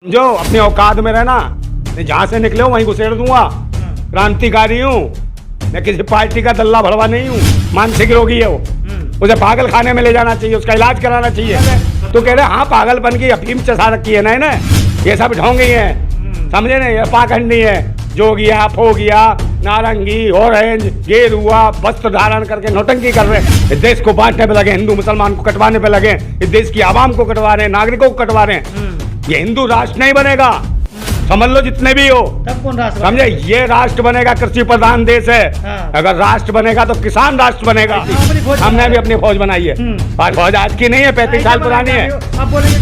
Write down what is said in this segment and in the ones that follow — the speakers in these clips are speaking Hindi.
जो अपनी औकात में रहना, जहाँ से निकले हो वहीं घुसेड़ दूंगा। क्रांतिकारी हूँ मैं, किसी पार्टी का दल्ला भड़वा नहीं हूँ। मानसिक रोगी है वो, उसे पागल खाने में ले जाना चाहिए, उसका इलाज कराना चाहिए। तो कह रहे हाँ पागलपन की अफीम चढ़ा रखी है ना इन्हें, ये सब ढोंगी है, समझे ना, ये पाखंडी है। जोगिया, फोगिया, नारंगी, ऑरेंज, गेरुआ वस्त्र धारण करके नौटंकी कर रहे हैं। इस देश को बांटने पे लगे, हिंदू मुसलमान को कटवाने पे लगे, इस देश की आवाम को कटवा रहे हैं, नागरिकों को कटवा रहे हैं। ये हिंदू राष्ट्र नहीं बनेगा, समझ लो जितने भी हो। तब कौन राष्ट्र समझे, ये राष्ट्र बनेगा कृषि प्रधान देश है। हाँ। अगर राष्ट्र बनेगा तो किसान राष्ट्र बनेगा। हमने भी अपनी फौज बनाई है, और फौज आज की नहीं है, 35 साल पुरानी है।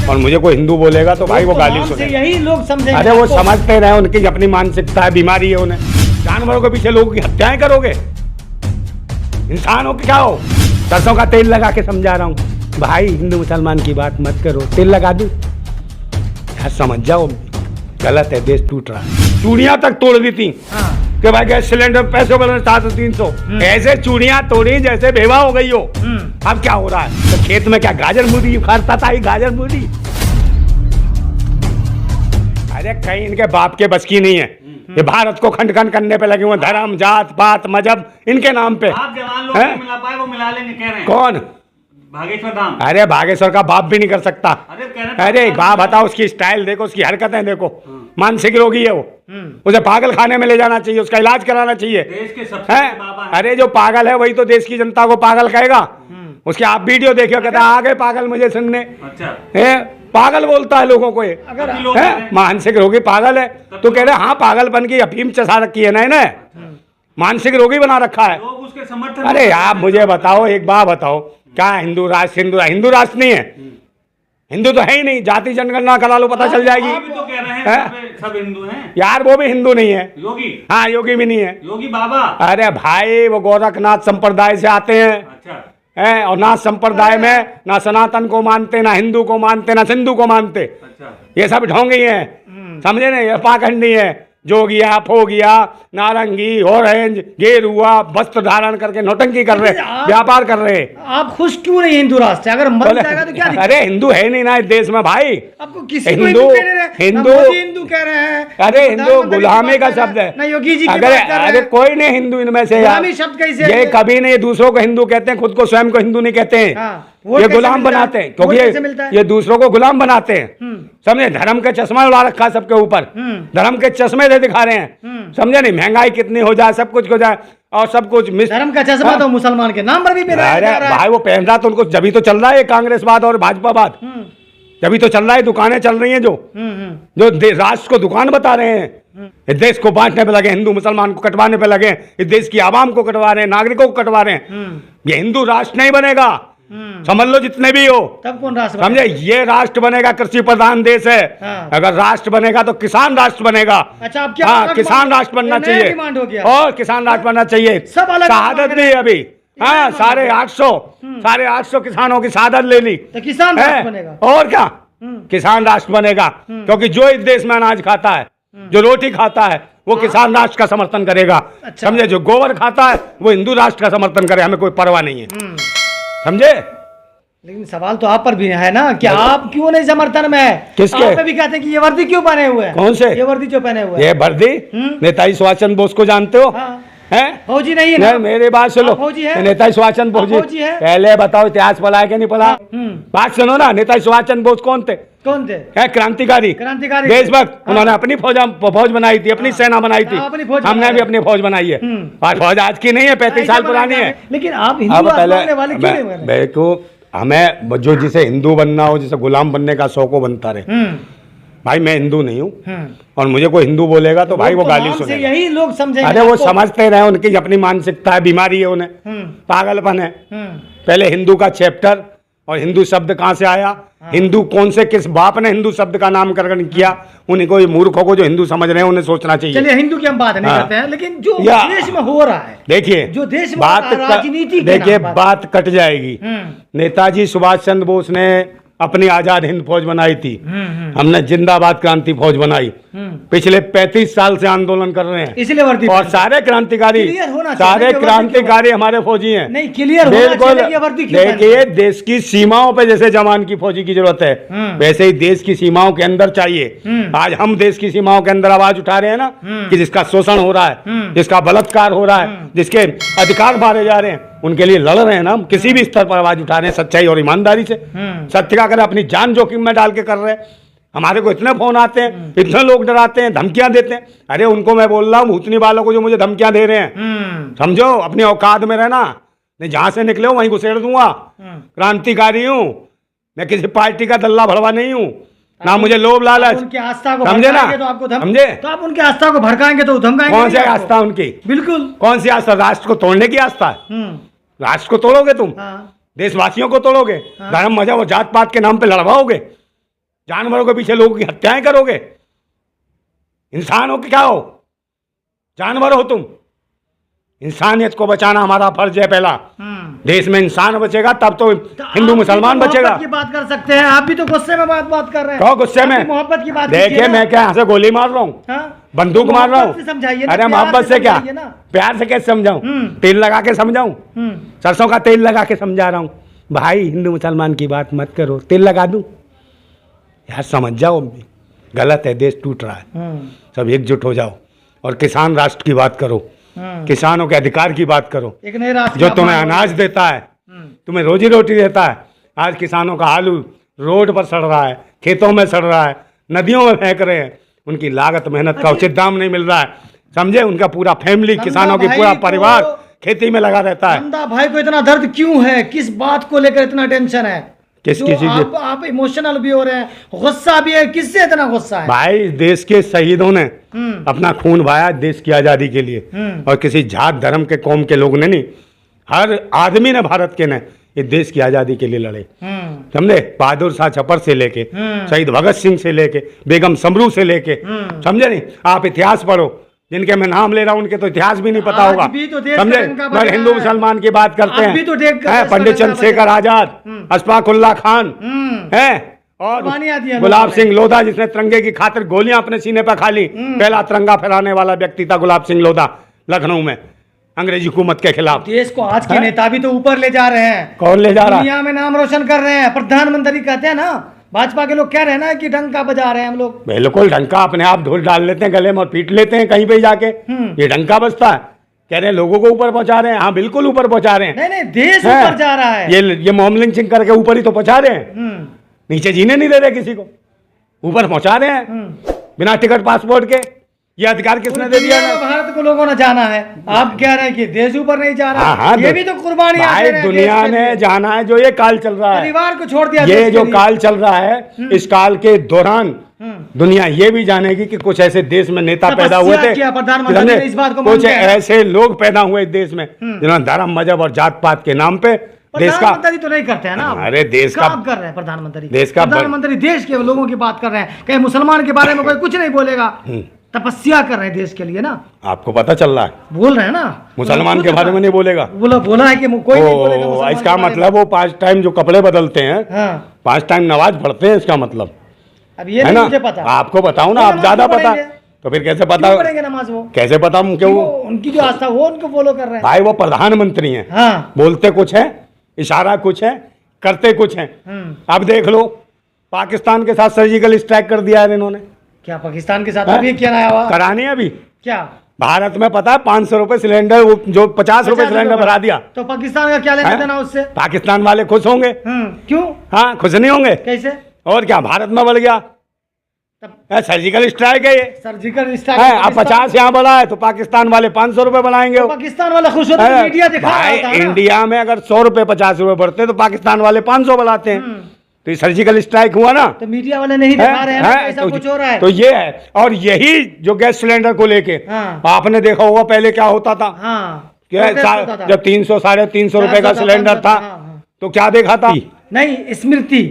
और मुझे कोई हिंदू बोलेगा तो भाई वो गाली सुने। यही लोग समझेंगे। अरे वो समझते रहे, उनकी अपनी मानसिकता है, बीमारी है उन्हें। जानवरों के पीछे लोगों की हत्याएं करोगे, इंसान हो कि क्या हो? सरसों का तेल लगा के समझा रहा हूँ भाई, हिंदू मुसलमान की बात मत करो। तेल लगा दूं, समझ जाओ गलत है, देश टूट रहा है। चूड़ियां तक तोड़ दी थी कि भाई गैस सिलेंडर पैसे बदलने 700-300, ऐसे चूड़ियां तोड़ी जैसे बेवा हो गई हो। अब क्या हो रहा है? तो खेत में क्या गाजर मूली उखाड़ता था, गाजर मूली। अरे कहीं इनके बाप के बस की नहीं है, ये भारत को खंड खंड करने पे लगे हुए, धर्म जात पात मजहब इनके नाम पे। आप जवान लोग नहीं मिला पाए, वो मिला लेंगे कह रहे हैं। कौन? भागेश्वर धाम। अरे भागेश्वर का बाप भी नहीं कर सकता। अरे बाप बताओ, उसकी स्टाइल देखो, उसकी हरकतें देखो, मानसिक रोगी है वो, उसे पागल खाने में ले जाना चाहिए, उसका इलाज कराना चाहिए। देश के सबसे बड़े बाबा हैं। अरे जो पागल है वही तो देश की जनता को पागल कहेगा। उसके आप वीडियो देखियो, कहता है आ गए पागल मुझे सुनने। अच्छा है पागल बोलता है लोगों को ये, है मानसिक रोगी पागल है। तो कह रहे हैं हाँ पागलपन की अफीम चढ़ा रखी है ना इन्हें, मानसिक रोगी बना रखा है। लोग उसके समर्थन। अरे आप मुझे बताओ, एक बात बताओ, क्या हिंदू राष्ट्र? हिंदू राष्ट्र नहीं है, हिंदू तो है ही नहीं। जाति जनगणना करा लो, पता चल जाएगी। भी तो कह रहे हैं सब हिंदू हैं यार, वो भी हिंदू नहीं है। योगी? हाँ योगी भी नहीं है। योगी बाबा? अरे भाई वो गोरखनाथ संप्रदाय से आते हैं। अच्छा। है और ना संप्रदाय में ना सनातन को मानते, ना हिंदू को मानते, ना सिंधु को मानते। अच्छा। ये सब ढोंगी है, समझे ना, ये पाखंडी है। जोगिया, फोगिया, नारंगी, ऑरेंज, गेरुआ वस्त्र धारण करके नौटंकी कर रहे, व्यापार कर रहे। आप खुश क्यों नहीं हिंदू राष्ट्र? अगर मर जाएगा तो क्या दिक्कत? अरे हिंदू है नहीं ना इस देश में भाई। आपको किसी को हिंदू हिंदू कह रहे हैं। अरे हिंदू गुलामी का शब्द है ना योगी जी की अगर बात कर रहे अरे हैं। कोई नहीं हिंदू इनमें से यार, गुलामी शब्द कैसे? ये कभी नहीं दूसरों को हिंदू कहते हैं, खुद को स्वयं को हिंदू नहीं कहते हैं। वोट ये कैसे गुलाम मिलता है? बनाते हैं, वोट कैसे क्योंकि मिलता है? ये दूसरों को गुलाम बनाते हैं। समझे, धर्म के चश्मा उड़ा रखा है सबके ऊपर, धर्म के चश्मे से दिखा रहे हैं। समझे नहीं, महंगाई कितनी हो जाए, सब कुछ हो जाए और सब कुछ धर्म का चश्मा तो मुसलमान के नाम पर भी पहनाया जा रहा है। भाई वो पहन रहा तो उनको जभी तो चल रहा है कांग्रेसवाद और भाजपावाद, जभी तो चल रहा है। दुकानें चल रही हैं जो राष्ट्र को दुकान बता रहे हैं। इस देश को बांटने पे लगे, हिंदू मुसलमान को कटवाने पे लगे, इस देश की आवाम को कटवा रहे हैं, नागरिकों को कटवा रहे हैं। ये हिंदू राष्ट्र नहीं बनेगा, समझ लो जितने भी हो। तब कौन राष्ट्र? समझे, ये राष्ट्र बनेगा कृषि प्रधान देश है। अगर राष्ट्र बनेगा तो किसान राष्ट्र बनेगा। अच्छा, अब क्या? हाँ किसान राष्ट्र बनना चाहिए, डिमांड हो गया और किसान राष्ट्र बनना चाहिए। सब अलग शहादत दी अभी, हाँ 850 किसानों की शहादत ले ली। तो किसान राष्ट्र बनेगा और क्या, किसान राष्ट्र बनेगा। क्योंकि जो इस देश में अनाज खाता है, जो रोटी खाता है, वो किसान राष्ट्र का समर्थन करेगा। अच्छा। समझे, जो गोबर खाता है वो हिंदू राष्ट्र का समर्थन करे, हमें कोई परवाह नहीं है। समझे, लेकिन सवाल तो आप पर भी है ना कि आप क्यों नहीं समर्थन में है? किसके? आप भी कहते हैं कि ये वर्दी क्यों पहने हुए हैं? कौन से? ये वर्दी जो पहने हुए हैं। ये वर्दी नेताजी सुभाष चंद्र बोस को जानते हो? हैं? फौजी नहीं है ना? नहीं, मेरी बात सुनो। फौजी है? नेताजी सुभाष चंद्र बोस फौजी जी, है? पहले बताओ इतिहास पढ़ा है कि नहीं पढ़ा? बात सुनो ना, नेताजी सुभाष चंद्र बोस कौन थे? कौन थे? है क्रांतिकारी, क्रांतिकारी, देशभक्त। उन्होंने अपनी फौज बनाई थी, अपनी सेना बनाई थी। अपनी फौज हमने भी अपनी फौज बनाई है, और फौज आज की नहीं है, 35 साल पुरानी है। लेकिन आप हिंदू अब राष्ट्र बनने वाले क्यों नहीं बन रहे? देखो, हमें जो जिसे हिंदू बनना हो, जिसे गुलाम बनने का शौक हो, बनता रहे। भाई मैं हिंदू नहीं हूँ, और मुझे कोई हिंदू बोलेगा तो भाई वो गाली सुनेगा। यही लोग समझेंगे। अरे वो समझते रहे, उनकी अपनी मानसिकता है, बीमारी है उन्हें, पागलपन है। पहले हिंदू का चैप्टर, और हिंदू शब्द कहाँ से आया, हिंदू कौन से किस बाप ने हिंदू शब्द का नामकरण किया, उन्हीं को, मूर्खों को जो हिंदू समझ रहे हैं उन्हें सोचना चाहिए। चलिए हिंदू की हम बात नहीं करते हैं, लेकिन जो देश में हो रहा है, देखिए जो देश में बात राजनीति, देखिए बात कट जाएगी। नेताजी सुभाष चंद्र बोस ने अपनी आजाद हिंद फौज बनाई थी, हमने जिंदाबाद क्रांति फौज बनाई। पिछले 35 साल से आंदोलन कर रहे हैं, इसलिए वर्दी और पहन- सारे क्रांतिकारी क्लियर होना चाहिए सारे कि वर्दी क्रांतिकारी हमारे फौजी हैं। नहीं, क्लियर होना बिल्कुल। चाहिए कि ये वर्दी क्यों पहन- देखिए, देश की सीमाओं पे जैसे जवान की फौजी की जरूरत है, वैसे ही देश की सीमाओं के अंदर चाहिए। आज हम देश की सीमाओं के अंदर आवाज उठा रहे हैं ना, कि जिसका शोषण हो रहा है, जिसका बलात्कार हो रहा है, जिसके अधिकार मारे जा रहे हैं, उनके लिए लड़ रहे हैं ना हम। किसी भी स्तर पर आवाज उठा रहे हैं सच्चाई और ईमानदारी से। सत्य का करें, अपनी जान जोखिम में डाल के कर रहे हैं। हमारे को इतने फोन आते हैं, इतने लोग डराते हैं, धमकियां देते हैं। अरे उनको मैं बोल रहा हूँ, भूतनी वालों को जो मुझे धमकियां दे रहे हैं, समझो, अपनी औकात में रहना। नहीं, जहां से निकले हो वहीं घुसेड़ दूंगा। क्रांतिकारी हूँ मैं, किसी पार्टी का दल्ला भड़वा नहीं हूँ, ना मुझे लोभ लालच। उनकी आस्था को समझे ना, भड़काएंगे तो आपको समझे? तो आप उनकी आस्था को भड़काएंगे तो धमकाएंगे कौन सी नहीं आपको। आस्था उनकी? बिल्कुल। कौन सी आस्था? राष्ट्र को तोड़ने की आस्था है? राष्ट्र को तोड़ोगे तुम? हाँ। देशवासियों को तोड़ोगे? धर्म मजहब और जात पात के नाम पे लड़वाओगे? जानवरों के पीछे लोगों की हत्याएं करोगे? इंसान हो कि क्या हो? जानवर हो तुम? इंसानियत को बचाना हमारा फर्ज है पहला। देश में इंसान बचेगा तब तो हिंदू मुसलमान बचेगा। की बात कर सकते हैं, आप भी तो गुस्से में बात कर रहे हैं। कहो गुस्से आप भी में? मोहब्बत की बात देखिए, कीजिए ना। मैं क्या यहाँ से गोली मार रहा हूँ? हाँ? बंदूक तो मार रहा मोहब्बत से समझाइए हूँ? ना, अरे प्यार मोहब्बत से क्या? समझाइए ना। प्यार से कैसे समझाऊं? तेल लगा के समझाऊं? सरसों का तेल लगा के समझा रहा हूं। भाई, हिंदू मुसलमान की बात मत करो, तेल लगा दूं? यार समझ जाओ, गलत है, देश टूट रहा है। सब एकजुट हो जाओ और किसान राष्ट्र की बात करो, किसानों के अधिकार की बात करो। एक नए राष्ट्र जो का तुम्हें अपमान अनाज देता है, तुम्हें रोजी रोटी देता है, आज किसानों का आलू रोड पर सड़ रहा है, खेतों में सड़ रहा है, नदियों में फेंक रहे हैं। उनकी लागत मेहनत का उचित दाम नहीं मिल रहा है, समझे? उनका पूरा फैमिली, किसानों की पूरा परिवार खेती में लगा रहता है। नंदा भाई को इतना दर्द क्यों है? किस बात को लेकर इतना टेंशन है? किसकी जो चीज़? आप इमोशनल भी हो रहे हैं, गुस्सा भी है। किससे इतना गुस्सा है? भाई, देश के शहीदों ने अपना खून बहाया देश की आजादी के लिए, और किसी जात धर्म के कौम के लोग ने नहीं, हर आदमी ने, भारत के ने, ये देश की आजादी के लिए लड़े। समझे? बहादुर शाह छपर से लेके शहीद भगत सिंह से लेके बेगम समरू से लेके, समझे नहीं? आप इतिहास पढ़ो, जिनके मैं नाम ले रहा हूं उनके तो इतिहास भी नहीं पता आज होगा, भी तो देश समझे? का डंका मैं बजा हिंदू है। मुसलमान की बात करते आज भी तो देश का हैं, डंका पंडित बजा चंद्रशेखर है। आजाद, अशफाकुल्ला खान है, और कुर्बानियां दी हैं गुलाब लोगों ने। सिंह लोधा, जिसने तिरंगे की खातिर गोलियां अपने सीने पर खा ली। पहला तिरंगा फहराने वाला व्यक्ति था गुलाब सिंह लोधा, लखनऊ में अंग्रेजी हुकूमत के खिलाफ। देश को आज के नेता भी तो ऊपर ले जा रहे हैं। कौन ले जा रहा है? दुनिया में नाम रोशन कर रहे हैं। प्रधानमंत्री कहते हैं ना, भाजपा के लोग कह रहे हैं ना कि डंका बजा रहे हैं हम लोग। बिल्कुल, डंका अपने आप ढोल डाल लेते हैं गले में और पीट लेते हैं कहीं पे जाके। ये डंका बजता है, कह रहे हैं लोगों को ऊपर पहुंचा रहे हैं। हाँ, बिल्कुल ऊपर पहुंचा रहे हैं। नहीं नहीं, देश हैं? ऊपर जा रहा है। ये मोम लिंचिंग करके ऊपर ही तो पहुंचा रहे हैं, नीचे जीने नहीं दे रहे किसी को, ऊपर पहुंचा रहे हैं बिना टिकट पासपोर्ट के। ये अधिकार किसने दे दिया? दुनिया में भारत को लोगों ने जाना है। आप कह रहे हैं कि देश ऊपर नहीं जा रहा। हाँ, ये भी तो कुर्बानी भाई, दुनिया ने जाना है। जो ये काल चल रहा है, परिवार को छोड़ दिया ये देश जो के लिए। काल चल रहा है, इस काल के दौरान दुनिया ये भी जानेगी कि कुछ ऐसे देश में नेता पैदा हुए थे, किया प्रधानमंत्री ने इस बात को कुछ मानते हैं। ऐसे लोग पैदा हुए इस देश में जिन्होंने धर्म मजहब और जात पात के नाम पे देश का, प्रधानमंत्री तो नहीं करते हैं ना। अरे देश का काम कर रहे हैं प्रधानमंत्री। देश का प्रधानमंत्री देश के लोगों की बात कर रहे हैं। कहीं मुसलमान के बारे में कोई कुछ नहीं बोलेगा। तपस्या कर रहे हैं देश के लिए ना। आपको पता चल रहा है? बोल रहे हैं ना, मुसलमान के बारे में नहीं बोलेगा। बोला है कि कोई नहीं बोलेगा मुसलमान इसका के बारे में। मतलब वो 5 टाइम जो कपड़े बदलते हैं, हाँ, 5 टाइम नमाज पढ़ते हैं, इसका मतलब अब ये है नहीं ना? मुझे पता। आपको बताऊं ना, वो आप नमाज ज्यादा क्यों पता, पढ़ेंगे? तो फिर कैसे पता? क्यों पढ़ेंगे नमाज वो? कैसे पता क्यों? वो उनकी जो आस्था वो उनको फॉलो कर रहे हैं। भाई, वो प्रधानमंत्री हैं, हाँ, बोलते कुछ है, इशारा कुछ है, करते कुछ है। अब देख लो, पाकिस्तान के साथ सर्जिकल स्ट्राइक कर दिया है इन्होंने। क्या पाकिस्तान के साथ हाँ? अभी क्या नया हुआ? करानी है अभी। क्या भारत में पता है 500 रुपए सिलेंडर, वो जो 50 रुपए सिलेंडर भरा दिया। तो पाकिस्तान का क्या लेना हाँ? देना उससे? पाकिस्तान वाले खुश होंगे? क्यों? हाँ, खुश नहीं होंगे? कैसे? और क्या, भारत में बढ़ गया, तब सर्जिकल स्ट्राइक है ये। सर्जिकल है, स्ट्राइक अब 50 यहाँ बढ़ा है तो पाकिस्तान वाले 500 रुपए बढ़ाएंगे। पाकिस्तान वाला खुश होता है, मीडिया दिखा रहा भाई, होता है ना। इंडिया में अगर 100 रुपए 50 रुपए बढ़ते तो पाकिस्तान वाले 500 बढ़ाते हैं। तो ये सर्जिकल स्ट्राइक हुआ ना। तो मीडिया वाले नहीं दिखा रहे हैं ना, ऐसा तो, कुछ हो रहा है। तो ये है। और यही जो गैस सिलेंडर को लेके हाँ। आपने देखा होगा पहले क्या होता था। हाँ, क्या प्रोटेस्ट होता था। जब 300 350 रुपए का 400 सिलेंडर था, हाँ, हाँ। तो क्या देखा था? नहीं, स्मृति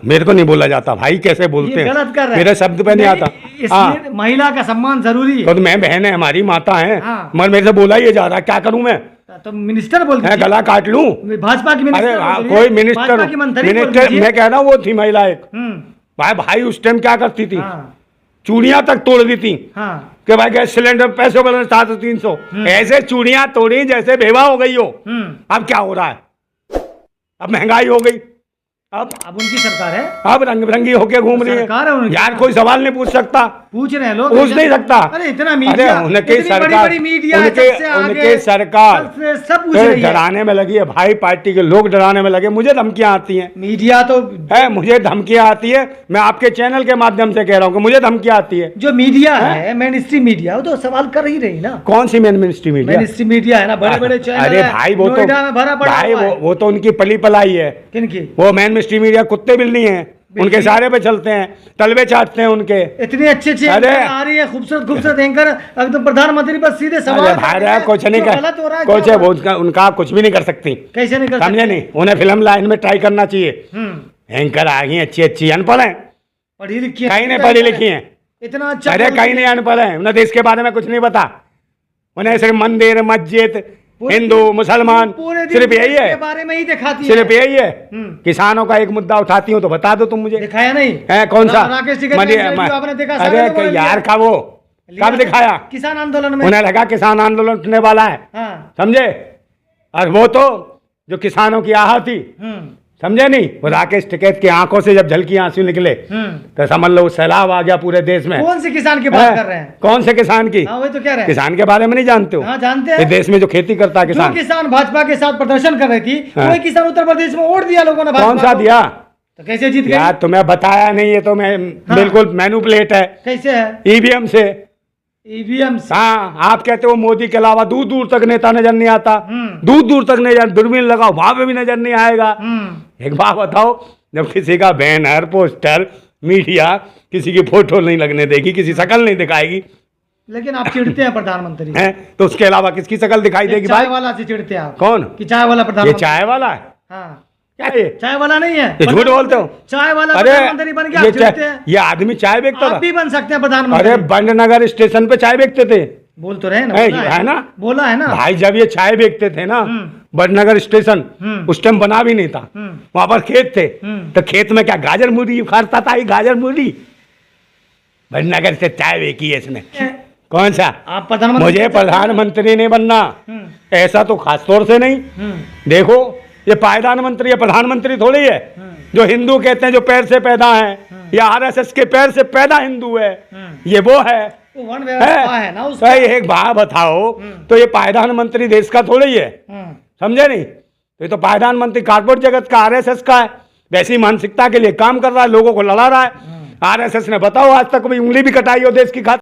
मेरे को नहीं बोला जाता भाई, कैसे बोलते ये हैं? गलत कर रहे हैं। मेरे शब्द पे नहीं आता। हाँ, महिला का सम्मान जरूरी है। तो मैं बहन है, हमारी माता है, हाँ। मगर मेरे से बोला ही जा रहा, क्या करूं मैं? तो मिनिस्टर बोल मैं दीजिए। गला काट लूं? भाजपा की अरे मिनिस्टर हाँ, बोल दीजिए। कोई मिनिस्टर भाजपा की मंत्री बोल मिनिस्टर दीजिए। मैं कह रहा हूँ, वो थी महिला एक। हम्म, भाई उस टाइम क्या करती थी? हाँ। चूड़ियां तक तोड़ दी थी हाँ कि भाई गैस सिलेंडर पैसे बोले 700-300, ऐसे चूड़ियां तोड़ी जैसे बेवा हो गई हो। अब क्या हो रहा है? अब महंगाई हो गई, अब उनकी सरकार है, अब रंग बिरंगी होके घूम रही सरकार है है उनकी। यार, कोई सवाल नहीं पूछ सकता, पूछ रहे हैं लोग, पूछ नहीं सकता। अरे इतना मीडिया, अरे उनके इतनी सरकार, बड़ी मीडिया है, उनके सबसे आगे, उनके सरकार सब पूछ रही है। डराने में लगी है भाई, पार्टी के लोग डराने में लगे। मुझे धमकियां आती हैं, मीडिया तो है मुझे धमकियां आती है। मैं आपके चैनल के माध्यम से कह रहा हूँ कि मुझे धमकियां आती है। जो मीडिया है, मेन स्ट्रीम मीडिया, वो तो सवाल कर ही रही ना। कौन सी mainstream media? Mainstream media है ना, बड़े बड़े चैनल अरे है, भाई वो तो नोएडा में भरा पड़ा भाई हुआ है। वो तो उनकी पली पलाई है। किनकी? वो मेन स्ट्रीम मीडिया कुत्ते बिल्ली हैं, उनके सारे पे चलते हैं, तलवे चाटते हैं उनके। इतने अच्छे अच्छे अरे एंकर आ रही है, खूबसूरत खूबसूरत एंकर, एकदम प्रधानमंत्री पर सीधे सवाल अरे भाई रे, कुछ नहीं जो गलत हो रहा है, कर, कुछ क्या है हो वो उनका कुछ भी नहीं कर सकती। कैसे नहीं कर समझे सकते? नहीं, उन्हें फिल्म लाइन में ट्राई करना चाहिए। एंकर आ गई अच्छी अच्छी, अनपढ़ है, पढ़ी लिखी है, कहीं नहीं पढ़ी लिखी है। इतना अच्छा अरे कहीं नहीं अनपढ़ है, उन्हें देश के बारे में कुछ नहीं पता। उन्हें सिर्फ मंदिर मस्जिद हिंदू मुसलमान पूरे दिन सिर्फ यही के है, बारे में ही दिखाती सिर्फ है। यही है। किसानों का एक मुद्दा उठाती हूँ तो बता दो तुम मुझे, दिखाया नहीं है कौन सा? राकेश टिकैत का इंटरव्यू आपने देखा? सारे अरे लोगों ने यार लिया। का वो कब दिखाया? किसान आंदोलन में। उन्हें लगा किसान आंदोलन उठने वाला है, हाँ। समझे? और वो तो जो किसानों की आह थी, समझे नहीं? वो राकेश टिकैत की आंखों से जब झलकी आंसू निकले तो समझ लो सैलाब आ गया पूरे देश में। कौन से किसान की बात कर रहे हैं? कौन से किसान की? हाँ वही तो कह रहे हैं। किसान के बारे में नहीं जानते हो? हाँ जानते ये हैं। देश में जो खेती करता है जो किसान, किसान भाजपा के साथ प्रदर्शन कर रही थी, हाँ। वही किसान उत्तर प्रदेश में वोट दिया लोगों ने। कौन भाजपा सा को। दिया? तो कैसे जीत गए? यार तुम्हें बताया नहीं, ये तो मैं बिल्कुल मैनुपुलेट है कैसे है? ईवीएम से। ईवीएम से। हाँ, आप कहते हो मोदी के अलावा दूर दूर तक नेता नजर नहीं आता, दूर दूर तक नजर, दूरबीन लगाओ वहां पे भी नजर नहीं आएगा। एक बात बताओ, जब किसी का बैनर पोस्टर मीडिया किसी की फोटो नहीं लगने देगी, किसी शकल नहीं दिखाएगी, लेकिन आप चिढ़ते हैं प्रधानमंत्री है तो उसके अलावा किसकी शकल दिखाई देगी चाय भाई? वाला से चिढ़ते हैं आप। कौन? कि चाय वाला ये प्रधानमंत्री। चाय वाला है? हाँ क्या ये? चाय वाला नहीं है, ये झूठ बोलते हो। चाय वाला अरे प्रधानमंत्री बन गया, ये आप चिढ़ते हैं। ये आदमी चाय बेचता आप था। भी बन सकते हैं प्रधानमंत्री। अरे बंडनगर स्टेशन पे चाय बेचते थे, बोल तो रहे ना, है, बोला है ना? बोला है ना भाई जब ये चाय बेचते थे ना बंडनगर स्टेशन, उस टाइम बना भी नहीं था, वहां पर खेत थे, तो खेत में क्या गाजर मूली उखाड़ता था, ये गाजर मूली बंडनगर से चाय बेची है इसने। कौन सा? आप प्रधानमंत्री? मुझे प्रधानमंत्री नहीं बनना, ऐसा तो खास तौर से नहीं। देखो ये पायदान मंत्री है, प्रधानमंत्री थोड़ी है। जो हिंदू कहते हैं जो पैर से पैदा है, या आरएसएस के पैर से पैदा हिंदू है, ये वो है। वो वन व्यवस्था है ना तो उसका। एक बात बताओ, तो ये पायदान मंत्री देश का थोड़ी है, समझे नहीं? तो ये तो पायदान मंत्री कारपोरेट जगत का, आरएसएस का है। वैसी मानसिकता के लिए काम कर रहा है, लोगों को लड़ा रहा है। आरएसएस ने बताओ आज तक कोई उंगली भी कटाई हो देश की खातिर?